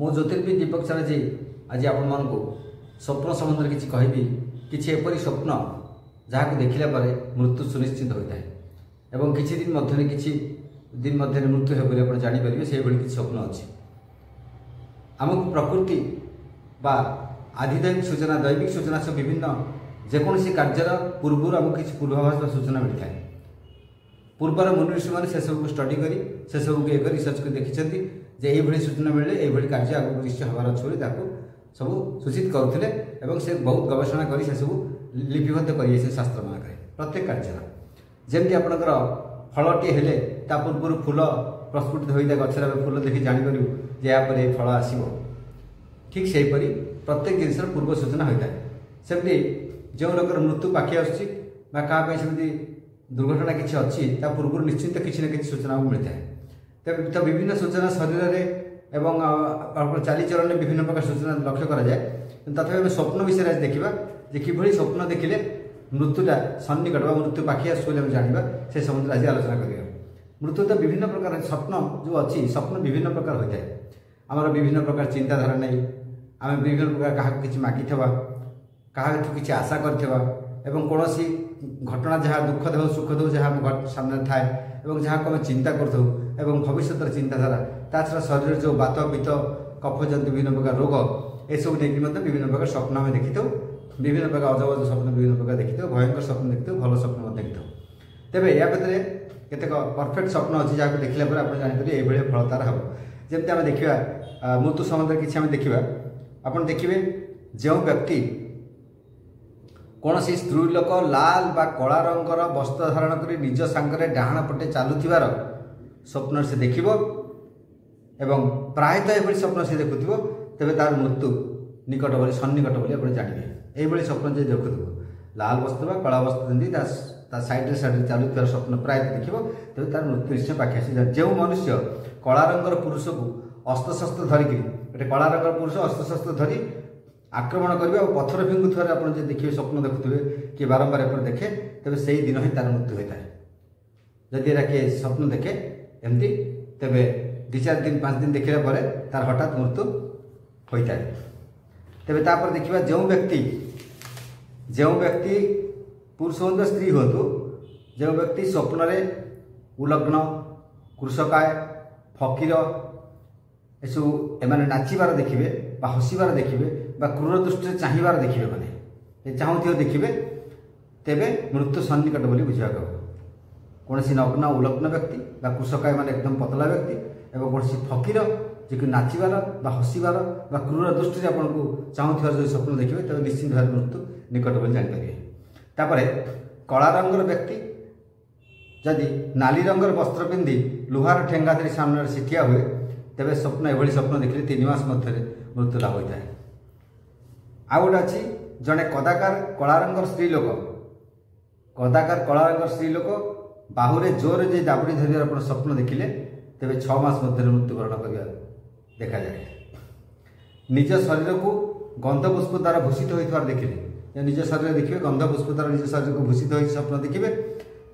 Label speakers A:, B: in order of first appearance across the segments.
A: मु ज्योतिर्विद दीपक साराजी आज आपण मानक स्वप्न संबंध किसी कहबी किसी एपरी स्वप्न जहाँ देखला मृत्यु सुनिश्चित होता है एवं किसी दिन मध्य किसी दिन मध्य मृत्यु हो आप जापर से किसी स्वप्न अच्छी आमको प्रकृति बा आधिदैविक सूचना दैविक सूचना सब विभिन्न जेकोसी कार्यर पूर्व आमको किसी पूर्वाभास सूचना मिलता है। पूर्वर मुनि ऋषि मैंने से सब स्टडी कर से सब एक रिसर्च कर देखी जे ये सूचना मिले ये कार्य आगे निश्चय हबार अच्छे सब सूचित करुले से बहुत गवेषणा कर सब लिपिबद्ध कर शास्त्र मान प्रत्येक कार्य जमी आपंकर फलटे हेले पूर्व फूल प्रस्फुटित होता है गचर फूल देखी जापर जे फल आसो ठीक से प्रत्येक जिनस पूर्व सूचना होता है। सेमती जो लोकर मृत्यु पाखी आसमी दुर्घटना किसी अच्छी पूर्व निश्चित किसी न किसी सूचना मिलता है। तो विभिन्न सूचना शरीर में चालीचलन विभिन्न प्रकार सूचना लक्ष्य करा जाए तथापि स्वप्न विषय आज देखा कि स्वप्न देखिले मृत्युटा सन्निकट मृत्यु पाखी आस जाना से संबंध आज आलोचना करिया। मृत्यु तो विभिन्न प्रकार स्वप्न जो अच्छी स्वप्न विभिन्न प्रकार होता है आमर विभिन्न प्रकार चिंताधारा नहीं आम विभिन्न प्रकार क्या किसी मागी क्या किसी आशा कर कौन घटना जहाँ दुखद हो सुखद हो जहाँ सामने थाए जहाँ को आम चिंता कर भविष्य चिंताधारा छड़ा शरीर जो बात पित्त कफ जंतु विभिन्न प्रकार रोग ये सब नहीं विभिन्न प्रकार स्वप्न आम देखी था विभिन्न प्रकार अजब स्वप्न विभिन्न प्रकार देखी था भयंकर स्वप्न देखी था भल स्वप्न देखी था। तेरे या भितर केतेक परफेक्ट स्वप्न अच्छी जहाँ देखला आप जापर ये फल तार हम जमी आम देखा मृत्यु संबंध किसी आम देखा आप देखिए जो व्यक्ति कौन सी स्त्री लोक लाल बा कला रंगर वस्त्र धारण कर निज सांगे डाहाण पटे चलुथिबार स्वप्न से देखिब एवं प्रायतः ये स्वप्न से देखुव तेरे तार मृत्यु निकट बोली सन्निकट बोली आप जानवे ये स्वप्न जो देखुव लाल वस्त्र कला वस्त्र जमी सैड्रे सैड्रे चलुथिबार स्वप्न प्रायतः देखिए तेरे तार मृत्यु निश्चय पाखे आसी जो मनुष्य कला रंगर पुरुष को अस्त्रशस्त्र धरिकी गोटे कला रंगर पुरुष अस्त्रशस्त्र धरी आक्रमण करेंगे और पत्थर फिंगुवर आप देखिए स्वप्न देखुए कि बारंबार एपट देखे तेज से ही दिन ही तार मृत्यु होता है। जदि एरा किए स्वप्न देखे एमती तेरे 2-4 दिन 5 दिन देखला पर तार हठात मृत्यु होता है। तेरे तापर देखा जो व्यक्ति पुरुष हो स्त्री हो जो व्यक्ति स्वप्न उलग्न कृषकाय फकीर एसबू एम नाचिबार देखिए हसिबार देखिए क्रूर दृष्टि चाहबार देखिए मैंने चाहूथ देखिए तेरे मृत्यु सन्निकट बोली बुझा कौन सी नग्न उलग्न व्यक्ति कृषकाय मान एकदम पतला व्यक्ति एवं कौन फकीर जी नाचिबार हसिबार क्रूर दृष्टि आपको चाहूथार जो स्वप्न देखिए तेज निश्चित भाव मृत्यु निकट बोली जानीपर। तापर कला रंगर व्यक्ति जदि नाली रंगर वस्त्र पिंधि लुहार ठेंगा धरी सामने से ठिया हुए तेरे स्वप्न ये स्वप्न देखिए 3 मास मध्य मृत्यु लाभ होता है। आउ गोटे अच्छी जड़े कदाकार कला रंगर स्त्री लोक कदाकार कला रंगर स्त्री लोक बाहुरे जोर जे दाबड़ी धरियार आप स्वप्न देखिले तेरे 6 मास मध्य मृत्युवरण कर देखा जाए। निज शरीर को गंधपुष्प द्वारा भूषित होता देखिले निज शरीर देखिए गंधपुष्प द्वारा निज शरीर को भूषित हो स्वप्न देखिए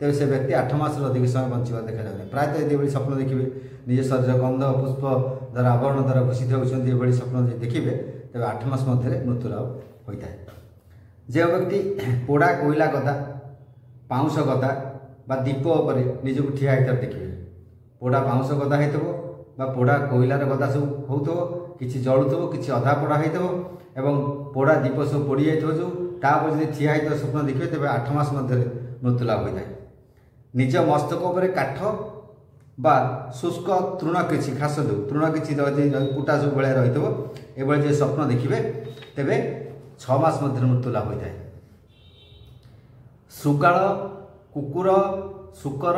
A: तेज से व्यक्ति 8 मास अधिक समय बंचार देखा जाए। प्रायतः ये स्वप्न देखिए निज शरीर गंध पुष्प द्वारा आवरण द्वारा भूषित होती ये स्वप्न देखिए तेज 8 मास मध्य मृत्यु लाभ होता है। जो व्यक्ति पोड़ा कोईला गदा पाउंश गदा बा दीप पर निजक ठिया होता देखिए पोड़ा पाउंश गदा हो पोड़ा कोईलार गदा सब हो किसी जलुव कि अधा पोड़ा हो पोड़ा दीप सब पोड़ी जाइए जो तापर जब ठिया होता स्वप्न देखिए तेज 8 मास मध्य मृत्यु लाभ होता है। निज मस्तक उपर काठ बा शुष्क तृण किसी खास जो तृण किसी कुटा सब भाया रही ये स्वप्न देखिए तेरे 6 मास मध्य मृत्यु लाभ होता है। श्रुगाल कुकुर शुकर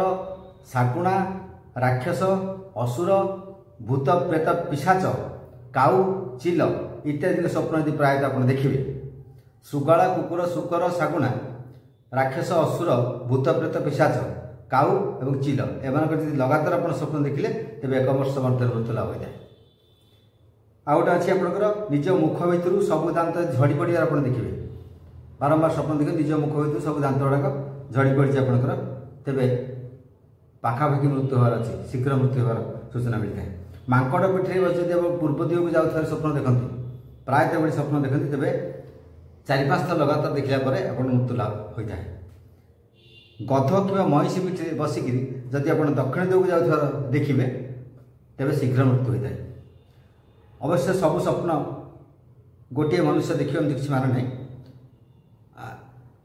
A: शाकुणा राक्षस असुर भूत प्रेत पिशाच काऊ चिल इत्यादि स्वप्न यदि प्रायतः आप देखिए श्रुगाल कुकुर शुकर शाकुणा राक्षस असुर भूत प्रेत पिशाच काऊ एवं चिल एम लगातार आप स्वप्न देखिले तेज 1 वर्ष मध्य मृत्यु लाभ होता है। आउ गोटे अच्छी आपंकर निज मुख भितर सब दांत झड़ी पड़ार आप देखिए बारंबार स्वप्न देखिए निज मुख भितर सब दांत गुड़ाक झड़ी पड़ी आपंकर तेज पाखापाखि मृत्यु होवार अच्छी शीघ्र मृत्यु होवार सूचना मिलता है। ମାଙ୍କଡ଼ ପିଠିରେ ବସି ଯଦି ଆପଣ ପୂର୍ବ ଦିଗକୁ ଯାଉଥିବାର ସ୍ୱପ୍ନ ଦେଖନ୍ତି, ପ୍ରାୟତଃ ଏଭଳି ସ୍ୱପ୍ନ ଦେଖନ୍ତି, ତେବେ 4-5 ଥର ଲଗାତାର ଦେଖିଲା ପରେ ଆପଣଙ୍କୁ ମୃତ୍ୟୁ ଲାଭ ହୋଇଥାଏ। ଗଧ କିମ୍ବା ମଇଁଷି ପିଠିରେ ବସିକିରି ଯଦି ଆପଣ ଦକ୍ଷିଣ ଦିଗକୁ ଯାଉଥିବାର ଦେଖିବେ, ତେବେ ଶୀଘ୍ର ମୃତ୍ୟୁ ହୋଇଥାଏ। ଅବଶ୍ୟ ସବୁ ସ୍ୱପ୍ନ ଗୋଟିଏ ମନୁଷ୍ୟ ଦେଖିବ ଏମିତି କିଛି ମାନେ ନାହିଁ।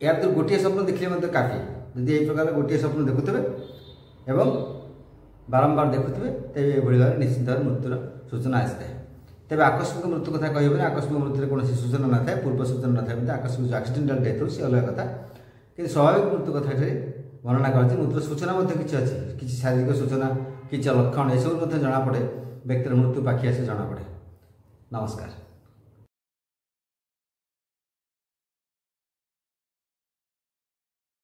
A: ଏହା ଭିତରୁ ଗୋଟିଏ ସ୍ୱପ୍ନ ଦେଖିଲେ ମଧ୍ୟ କାଫି। ଯଦି ଏହି ପ୍ରକାର ଗୋଟିଏ ସ୍ୱପ୍ନ ଦେଖୁଥିବେ ଏବଂ ବାରମ୍ବାର ଦେଖୁଥିବେ, ତେବେ ଏଭଳି ଭାବରେ ନିଶ୍ଚିତ ଭାବରେ ମୃତ୍ୟୁର ସୂଚନା ଆସିଥାଏ। ତେବେ ଆକସ୍ମିକ ମୃତ୍ୟୁ କଥା କହିହେବନି। ଆକସ୍ମିକ ମୃତ୍ୟୁରେ କୌଣସି ସୂଚନା ନଥାଏ, ପୂର୍ବ ସୂଚନା ନଥାଏ, ମଧ୍ୟ ଆକସ୍ମିକ ଯେଉଁ ଆକ୍ସିଡେଣ୍ଟାଲ ଡେଥ୍ ହେଉଛି ସେ ଅଲଗା କଥା। କିନ୍ତୁ ସ୍ୱାଭାବିକ ମୃତ୍ୟୁ କଥା ଏଠାରେ ବର୍ଣ୍ଣନା କରାଯାଇଛି। ମୃତ୍ୟୁର ସୂଚନା ମଧ୍ୟ କିଛି ଅଛି, କିଛି ଶାରୀରିକ ସୂଚନା, କିଛି ଲକ୍ଷଣ ଏସବୁ ମଧ୍ୟ ଜଣାପଡ଼େ। ବ୍ୟକ୍ତିର ମୃତ୍ୟୁ ପାଖି ଆସି ଜଣାପଡ଼େ। ନମସ୍କାର।